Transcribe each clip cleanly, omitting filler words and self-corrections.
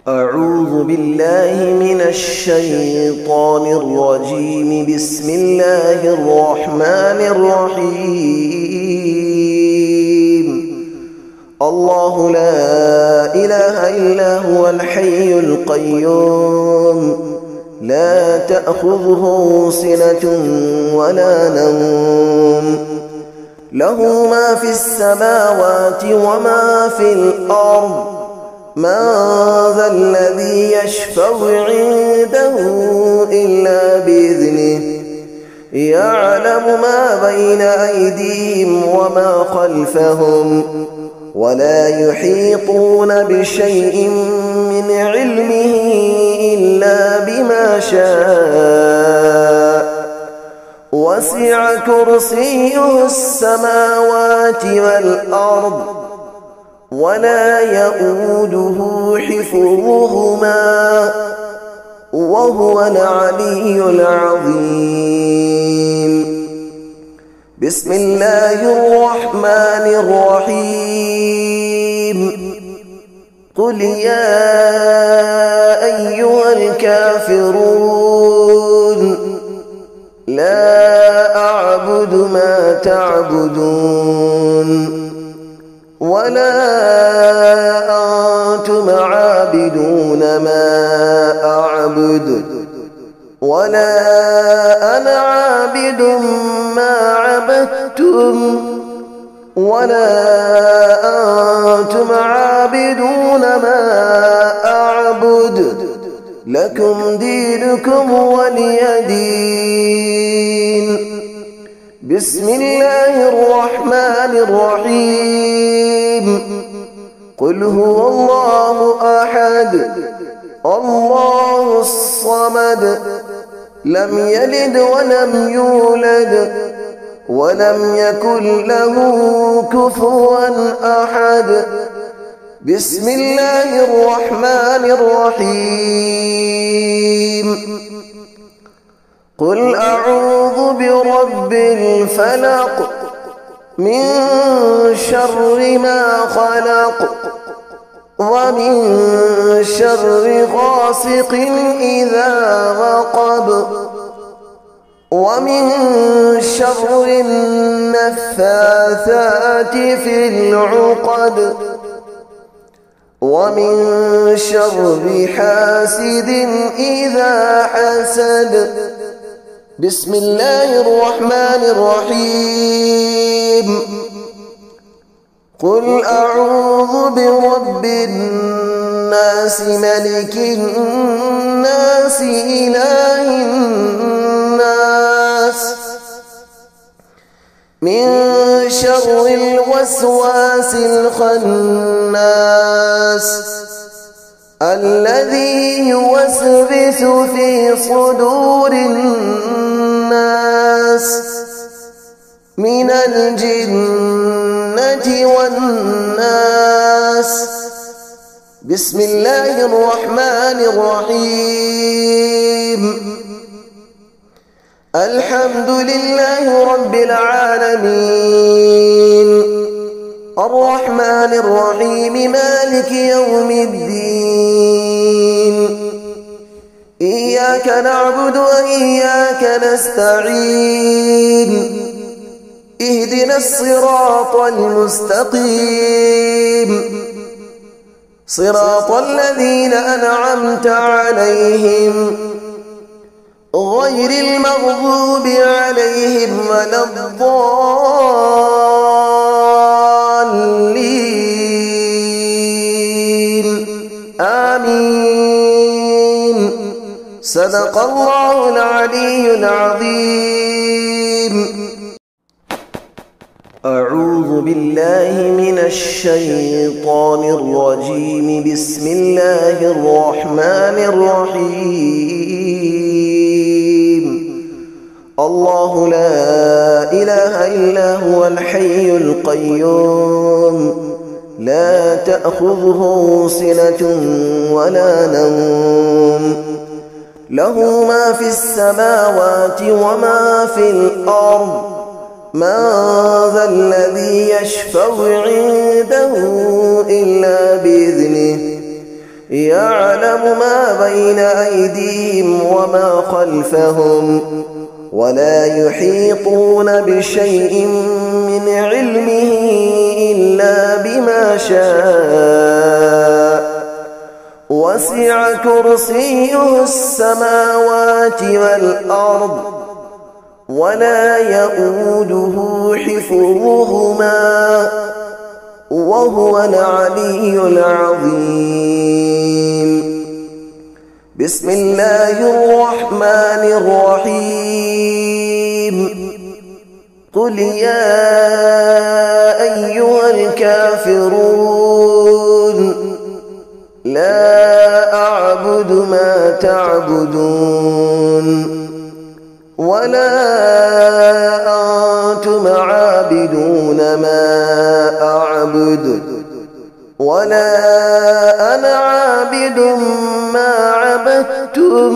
أعوذ بالله من الشيطان الرجيم. بسم الله الرحمن الرحيم. الله لا إله إلا هو الحي القيوم، لا تأخذه سنة ولا نوم، له ما في السماوات وما في الأرض. من ذا الذي يشفع عنده إلا بإذنه، يعلم ما بين أيديهم وما خلفهم، ولا يحيطون بشيء من علمه إلا بما شاء. وسع كرسيه السماوات والأرض، ولا يؤوده حفظهما، وهو العلي العظيم. بسم الله الرحمن الرحيم. قل يا أيها الكافرون، لا أعبد ما تعبدون، ولا أنتم عابدون ما أعبد، ولا أنا عابد ما عبدتم، ولا أنتم عابدون ما أعبد، لكم دينكم ولي دين. بسم الله الرحمن الرحيم. قل هو الله أحد، الله الصمد، لم يلد ولم يولد، ولم يكن له كفوا أحد. بسم الله الرحمن الرحيم. قل أعوذ برب الفلق، من شر ما خلق، ومن شر غاسق إذا وقب، ومن شر النفاثات في العقد، ومن شر حاسد إذا حسد. بسم الله الرحمن الرحيم. قل أعوذ برب الناس، ملك الناس، إله الناس، من شر الوسواس الخناس، الذي يوسوس في صدور الناس من الجنة والناس. بسم الله الرحمن الرحيم. الحمد لله رب العالمين، الرحمن الرحيم، مالك يوم الدين. إياك نعبد وإياك نستعين، اهدنا الصراط المستقيم، صراط الذين أنعمت عليهم، غير المغضوب عليهم ولا الضالين. آمين. صدق الله العلي العظيم. أعوذ بالله من الشيطان الرجيم. بسم الله الرحمن الرحيم. الله لا إله إلا هو الحي القيوم، لا تأخذه سنة ولا نوم، له ما في السماوات وما في الأرض. من ذا الذي يشفع عنده إلا بإذنه، يعلم ما بين أيديهم وما خلفهم ولا يحيطون بشيء من علمه إلا بما شاء وسع كرسيه السماوات والأرض ولا يؤوده حفظهما وهو العلي العظيم. بسم الله الرحمن الرحيم. قل يا أيها الكافرون لا أعبد ما تعبدون ولا أنتم عابدون ما أعبد ولا أنا عابد ما عبدتم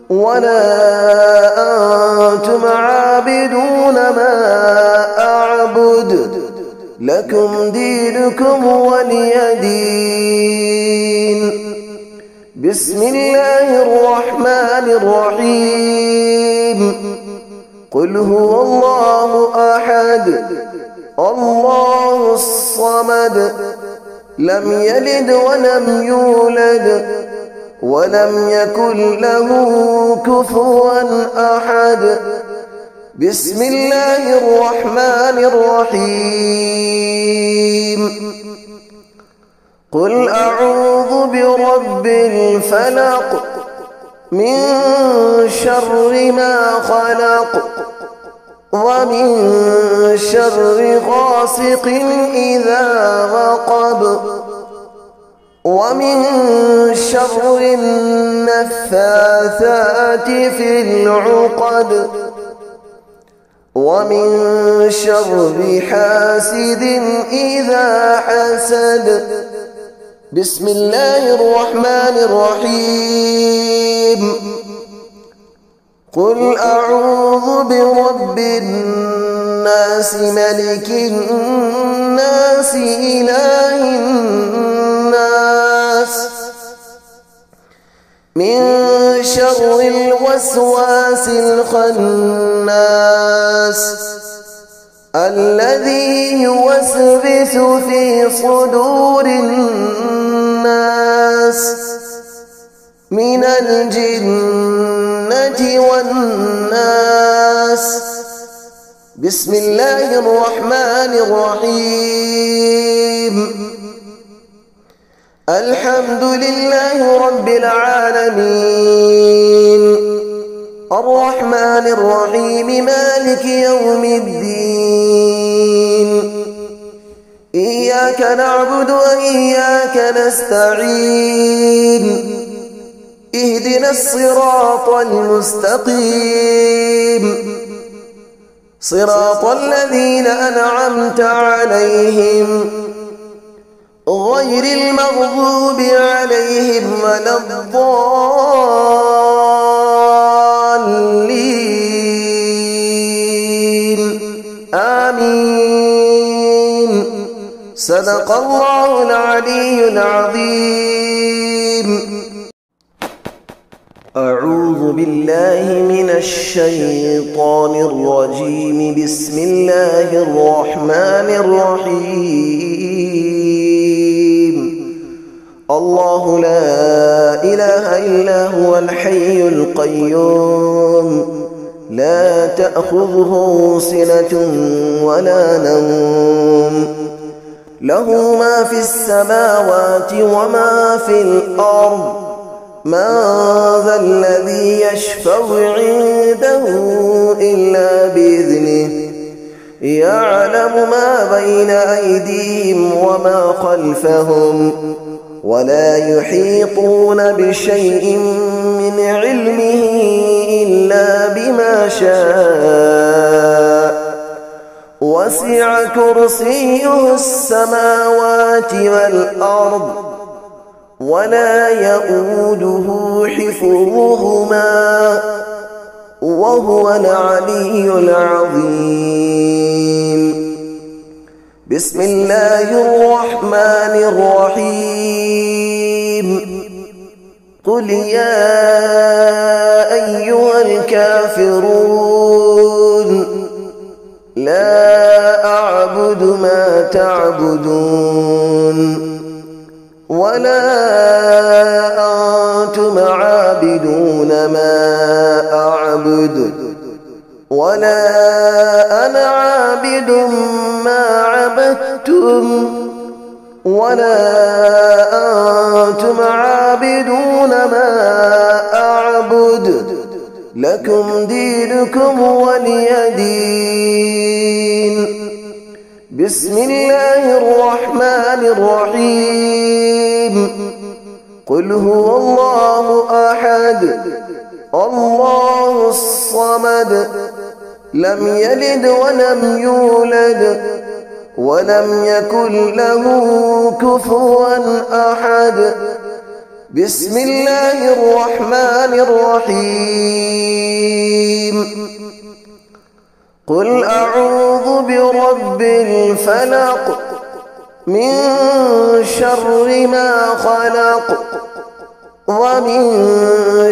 ولا أنتم عابدون ما أعبد لكم دينكم ولي دين. بسم الله الرحمن الرحيم. قل هو الله أحد الله الصمد لم يلد ولم يولد ولم يكن له كفوا أحد. بسم الله الرحمن الرحيم. قل أعوذ برب الفلق من شر ما خلق ومن شر غاسق إذا وقب ومن شر النفاثات في العقد ومن شر حاسد إذا حسد. بسم الله الرحمن الرحيم. قل أعوذ برب الناس ملك الناس إله الناس من شر الوسواس الخناس الذي يوسوس في صدور الناس من الجنة والناس. بسم الله الرحمن الرحيم. الحمد لله رب العالمين الرحمن الرحيم مالك يوم الدين إياك نعبد وإياك نستعين اهدنا الصراط المستقيم صراط الذين أنعمت عليهم غير المغضوب عليهم ولا الضالين آمين. صدق الله العلي العظيم. أعوذ بالله من الشيطان الرجيم. بسم الله الرحمن الرحيم. الله لا إله إلا هو الحي القيوم لا تأخذه سنة ولا نوم له ما في السماوات وما في الأرض من ذا الذي يشفع عنده إلا بإذنه يعلم ما بين أيديهم وما خلفهم ولا يحيطون بشيء من علمه إلا بما شاء وسع كرسيه السماوات والأرض ولا يؤوده حفظهما وهو العلي العظيم. بسم الله الرحمن الرحيم. قل يا أيها الكافرون لا أعبد ما تعبدون ولا أنتم عابدون ما أعبد ولا أنا عابد ما عبدتم ولا أنتم عابدون ما أعبد لكم دينكم ولي دين. بسم الله الرحمن الرحيم. قل هو الله أحد الله الصمد لم يلد ولم يولد ولم يكن له كفوا أحد. بسم الله الرحمن الرحيم. قل أعوذ برب الفلق من شر ما خلق ومن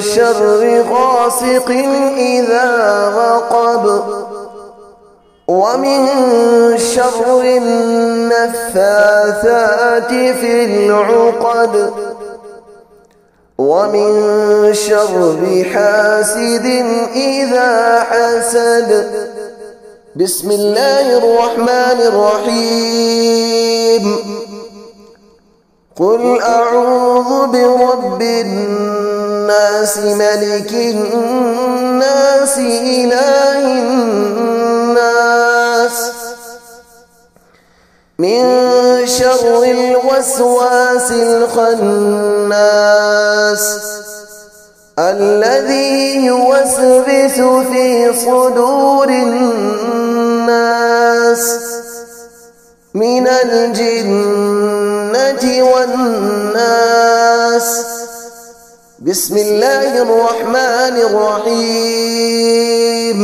شر غاسق إذا وقب ومن شر النفاثات في العقد ومن شر حاسد إذا حسد. بسم الله الرحمن الرحيم. قل أعوذ برب الناس ملك الناس إله الناس من شر الوسواس الخناس الذي يوسوس في صدور الناس من الجنة والناس. بسم الله الرحمن الرحيم.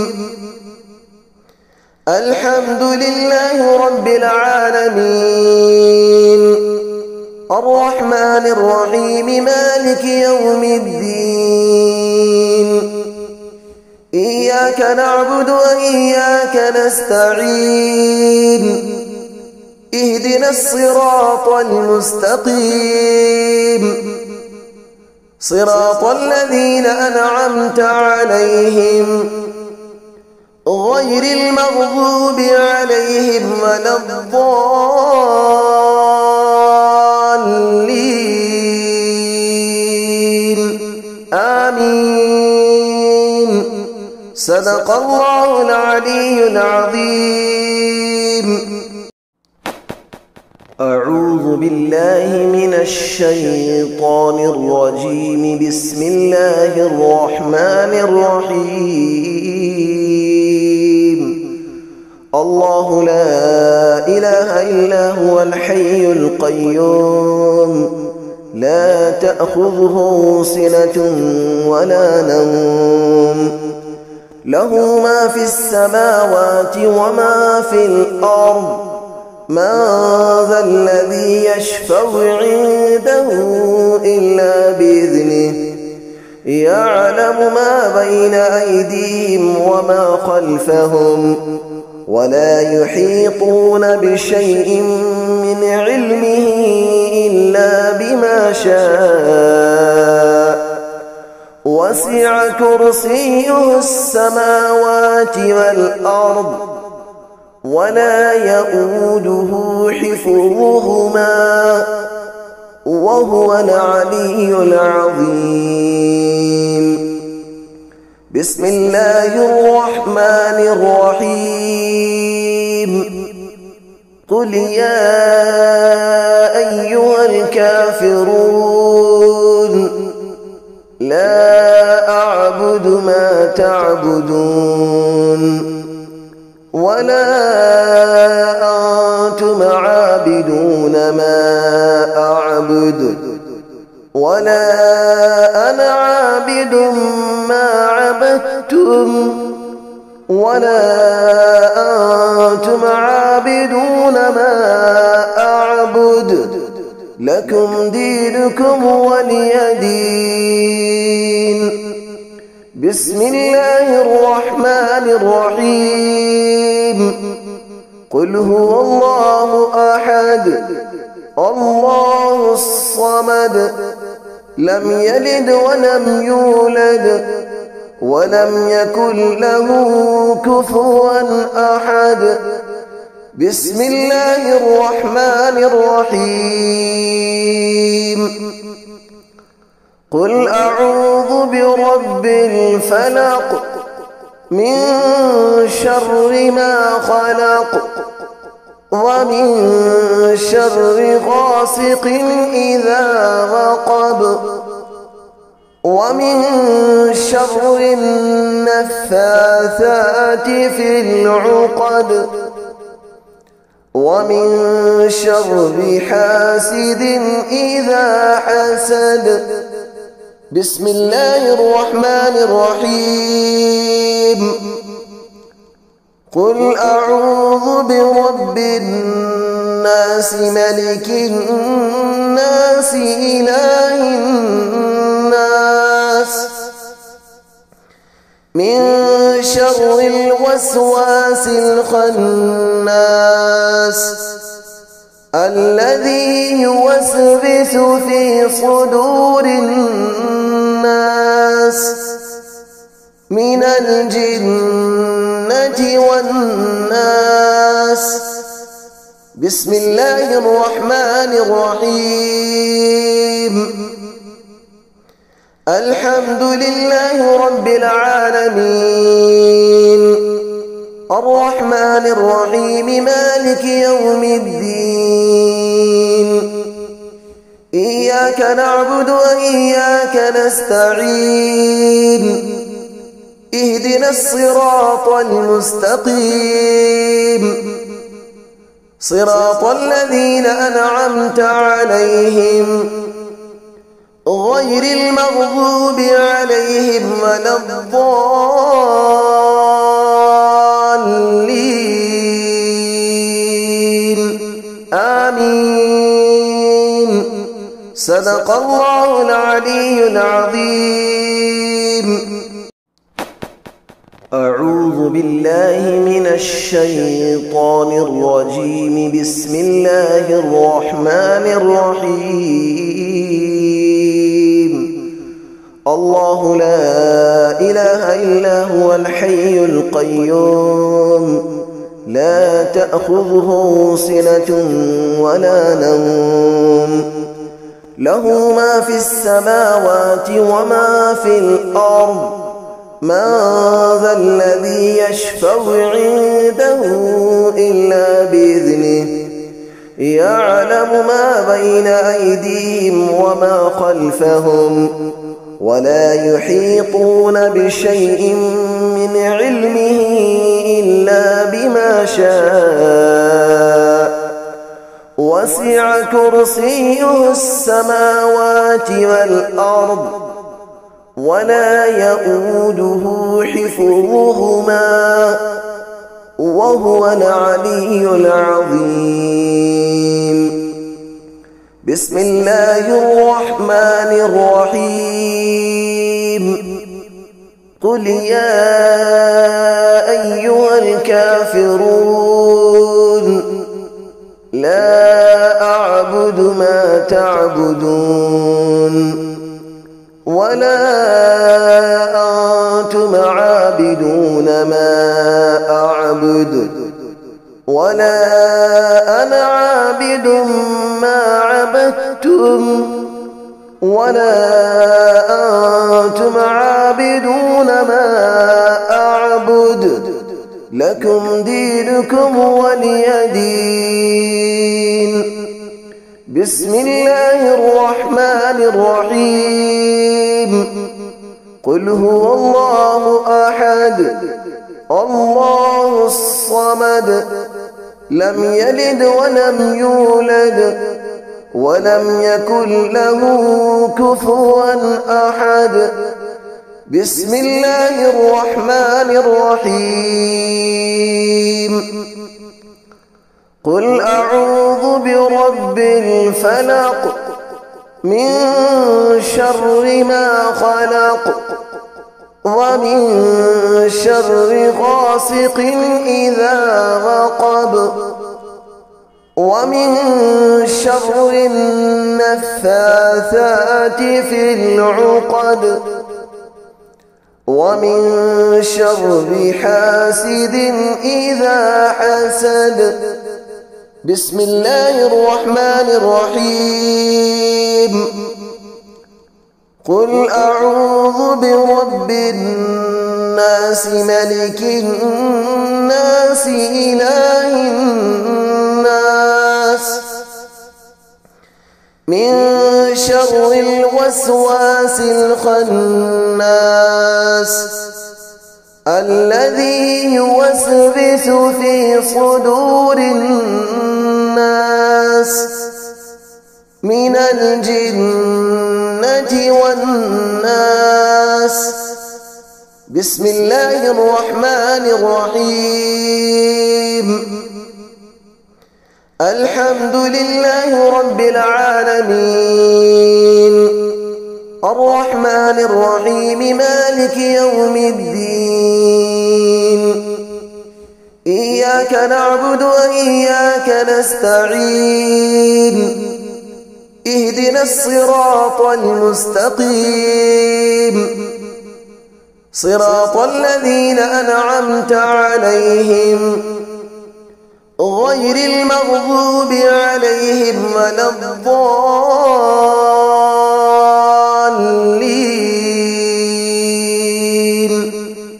الحمد لله رب العالمين الرحمن الرحيم مالك يوم الدين إياك نعبد وإياك نستعين اهدنا الصراط المستقيم صراط الذين أنعمت عليهم غير المغضوب عليهم ولا الضالين آمين. صدق الله العلي العظيم. أعوذ بالله من الشيطان الرجيم. بسم الله الرحمن الرحيم. الله لا إله إلا هو الحي القيوم لا تأخذه سنة ولا نوم له ما في السماوات وما في الأرض من ذا الذي يشفع عنده إلا بإذنه يعلم ما بين أيديهم وما خلفهم ولا يحيطون بشيء من علمه إلا بما شاء وسع كرسيه السماوات والأرض ولا يؤوده حفظهما وهو العلي العظيم. بسم الله الرحمن الرحيم. قل يا أيها الكافرون لا أعبد ما تعبدون ولا أنتم عابدون ما أعبد ولا أنا عابد ما عبدتم ولا أنتم عابدون ما أعبد لكم دينكم ولي دين. بسم الله الرحمن الرحيم. قل هو الله أحد الله الصمد لم يلد ولم يولد ولم يكن له كفوا أحد. بسم الله الرحمن الرحيم. قل أعوذ برب الفلق من شر ما خلق ومن شر غاسق إذا وقب ومن شر النفاثات في العقد ومن شر حاسد إذا حسد. بسم الله الرحمن الرحيم. قل أعوذ برب الناس ملك الناس إله الناس من شر الوسواس الخناس الذي يوسوس في صدور الناس من الجنة والناس. بسم الله الرحمن الرحيم. الحمد لله رب العالمين الرحمن الرحيم مالك يوم الدين. إياك نعبد وإياك نستعين. اهدنا الصراط المستقيم صراط الذين أنعمت عليهم غير المغضوب عليهم ولا الضالين. آمين. صدق الله العلي العظيم. أعوذ بالله من الشيطان الرجيم. بسم الله الرحمن الرحيم. الله لا إله إلا هو الحي القيوم لا تأخذه سنة ولا نوم له ما في السماوات وما في الأرض. من ذا الذي يشفع عنده إلا بإذنه يعلم ما بين أيديهم وما خلفهم ولا يحيطون بشيء من علمه إلا بما شاء. وسع كرسيه السماوات والأرض ولا يؤوده حفظهما وهو العلي العظيم. بسم الله الرحمن الرحيم. قل يا أيها الكافرون لا أعبد ما تعبدون ولا أنتم عابدون ما أعبد ولا أنا عابد ما عبدتم ولا أنتم عابدون ما أعبد لكم دينكم ولي دين. بسم الله الرحمن الرحيم. قل هو الله أحد الله الصمد لم يلد ولم يولد ولم يكن له كفوا أحد. بسم الله الرحمن الرحيم. قل أعوذ برب الفلق من شر ما خلق ومن شر غاسق إذا وقب ومن شر النفاثات في العقد ومن شر حاسد إذا حسد. بسم الله الرحمن الرحيم. قل أعوذ برب الناس ملك الناس إله الناس من شر الوسواس الخناس الذي يوسوس في صدور الناس من الجنة والناس. بسم الله الرحمن الرحيم. الحمد لله رب العالمين الرحمن الرحيم مالك يوم الدين إياك نعبد وإياك نستعين اهدنا الصراط المستقيم صراط الذين أنعمت عليهم غير المغضوب عليهم ولا الضالين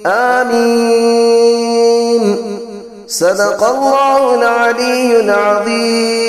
آمين. صدق الله العلي العظيم.